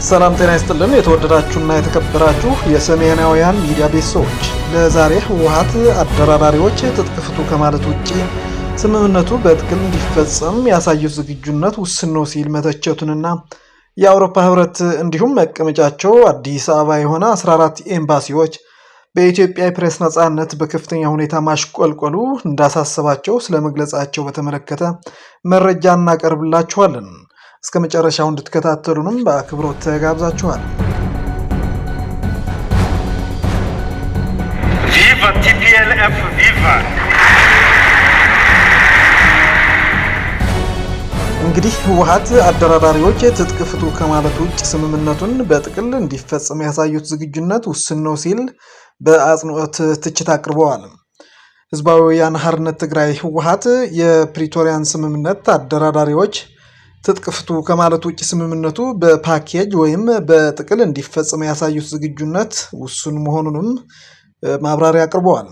ሰላም ጤና ይስጥልን የተወደዳችሁና የተከበራችሁ የሰሜናውያን ሚዲያ ቤተሰቦች፣ ለዛሬ ህወሓት አደራዳሪዎች ትጥቅ ፍቱ ከማለት ውጪ ስምምነቱ በጥቅል እንዲፈጸም ያሳዩት ዝግጁነት ውስን ነው ሲል መተቸቱንና የአውሮፓ ህብረት እንዲሁም መቀመጫቸው አዲስ አበባ የሆነ 14 ኤምባሲዎች በኢትዮጵያ የፕሬስ ነጻነት በከፍተኛ ሁኔታ ማሽቆልቆሉ እንዳሳሰባቸው ስለመግለጻቸው በተመለከተ መረጃ እናቀርብላችኋለን። እስከ መጨረሻው እንድትከታተሉንም በአክብሮት ተጋብዛችኋል። ቪቫ ቲፒኤልኤፍ ቪቫ። እንግዲህ ህወሓት አደራዳሪዎች ትጥቅ ፍቱ ከማለት ውጭ ስምምነቱን በጥቅል እንዲፈጸም ያሳዩት ዝግጁነት ውስን ነው ሲል በአጽንኦት ትችት አቅርበዋል። ህዝባዊ ወያነ ሓርነት ትግራይ ህወሓት የፕሪቶሪያን ስምምነት አደራዳሪዎች ትጥቅ ፍቱ ከማለት ውጭ ስምምነቱ በፓኬጅ ወይም በጥቅል እንዲፈጸም ያሳዩት ዝግጁነት ውሱን መሆኑንም ማብራሪያ አቅርበዋል።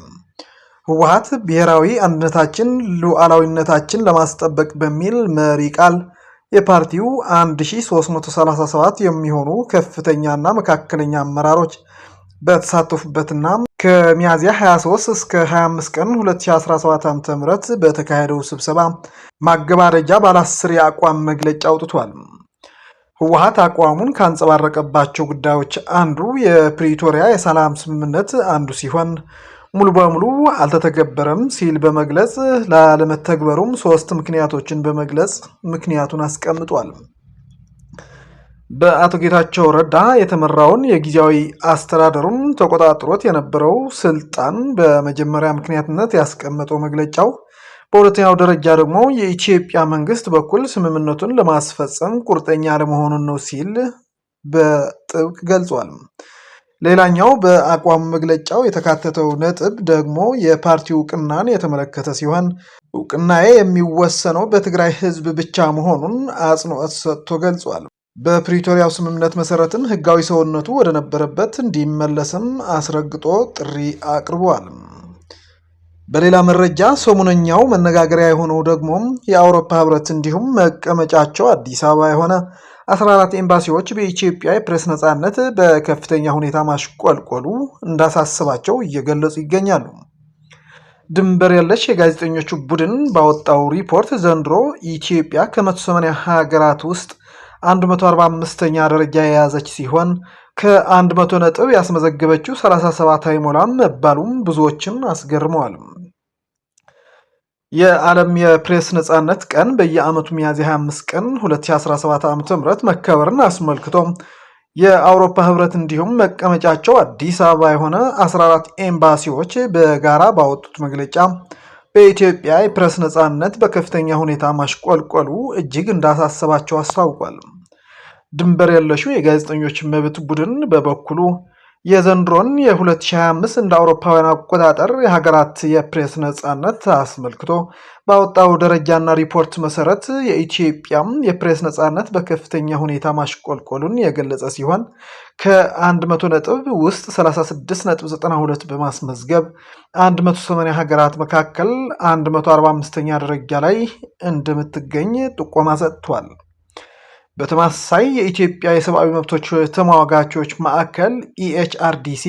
ህወሓት ብሔራዊ አንድነታችን ሉዓላዊነታችን ለማስጠበቅ በሚል መሪ ቃል የፓርቲው 1337 የሚሆኑ ከፍተኛና መካከለኛ አመራሮች በተሳተፉበትና ከሚያዝያ 23 እስከ 25 ቀን 2017 ዓ.ም በተካሄደው ስብሰባ ማገባደጃ ባለ 10 የአቋም መግለጫ አውጥቷል። ህወሓት አቋሙን ካንጸባረቀባቸው ጉዳዮች አንዱ የፕሪቶሪያ የሰላም ስምምነት አንዱ ሲሆን ሙሉ በሙሉ አልተተገበረም ሲል በመግለጽ ላለመተግበሩም 3 ምክንያቶችን በመግለጽ ምክንያቱን አስቀምጧል። በአቶ ጌታቸው ረዳ የተመራውን የጊዜያዊ አስተዳደሩን ተቆጣጥሮት የነበረው ስልጣን በመጀመሪያ ምክንያትነት ያስቀመጠው መግለጫው፣ በሁለተኛው ደረጃ ደግሞ የኢትዮጵያ መንግስት በኩል ስምምነቱን ለማስፈጸም ቁርጠኛ አለመሆኑን ነው ሲል በጥብቅ ገልጿል። ሌላኛው በአቋም መግለጫው የተካተተው ነጥብ ደግሞ የፓርቲው እውቅናን የተመለከተ ሲሆን እውቅናዬ የሚወሰነው በትግራይ ህዝብ ብቻ መሆኑን አጽንኦት ሰጥቶ ገልጿል። በፕሪቶሪያው ስምምነት መሰረትም ህጋዊ ሰውነቱ ወደ ነበረበት እንዲመለስም አስረግጦ ጥሪ አቅርቧል። በሌላ መረጃ ሰሞነኛው መነጋገሪያ የሆነው ደግሞ የአውሮፓ ህብረት እንዲሁም መቀመጫቸው አዲስ አበባ የሆነ 14 ኤምባሲዎች በኢትዮጵያ የፕሬስ ነጻነት በከፍተኛ ሁኔታ ማሽቆልቆሉ እንዳሳስባቸው እየገለጹ ይገኛሉ። ድንበር የለሽ የጋዜጠኞቹ ቡድን ባወጣው ሪፖርት ዘንድሮ ኢትዮጵያ ከ180 ሀገራት ውስጥ 145ኛ ደረጃ የያዘች ሲሆን ከ100 ነጥብ ያስመዘገበችው 37 አይሞላም መባሉም ብዙዎችን አስገርመዋል። የዓለም የፕሬስ ነጻነት ቀን በየዓመቱ ሚያዝያ 25 ቀን 2017 ዓ.ም መከበርን አስመልክቶ የአውሮፓ ህብረት እንዲሁም መቀመጫቸው አዲስ አበባ የሆነ 14 ኤምባሲዎች በጋራ ባወጡት መግለጫ በኢትዮጵያ የፕሬስ ነጻነት በከፍተኛ ሁኔታ ማሽቆልቆሉ እጅግ እንዳሳሰባቸው አስታውቋል። ድንበር የለሹ የጋዜጠኞች መብት ቡድን በበኩሉ የዘንድሮን የ2025 እንደ አውሮፓውያን አቆጣጠር የሀገራት የፕሬስ ነጻነት አስመልክቶ ባወጣው ደረጃና ሪፖርት መሰረት የኢትዮጵያ የፕሬስ ነጻነት በከፍተኛ ሁኔታ ማሽቆልቆሉን የገለጸ ሲሆን ከ100 ነጥብ ውስጥ 36.92 በማስመዝገብ 180 ሀገራት መካከል 145ኛ ደረጃ ላይ እንደምትገኝ ጥቆማ ሰጥቷል። በተመሳሳይ የኢትዮጵያ የሰብአዊ መብቶች ተሟጋቾች ማዕከል ኢኤችአርዲሲ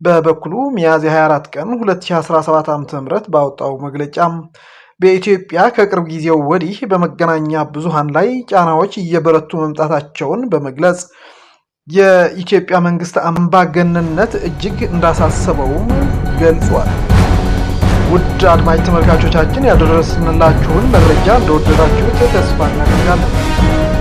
በበኩሉ ሚያዝያ 24 ቀን 2017 ዓ.ም ባወጣው መግለጫ በኢትዮጵያ ከቅርብ ጊዜው ወዲህ በመገናኛ ብዙሃን ላይ ጫናዎች እየበረቱ መምጣታቸውን በመግለጽ የኢትዮጵያ መንግስት አምባገነንነት እጅግ እንዳሳሰበውም ገልጿል። ውድ አድማጭ ተመልካቾቻችን ያደረስንላችሁን መረጃ እንደወደዳችሁት ተስፋ እናደርጋለን።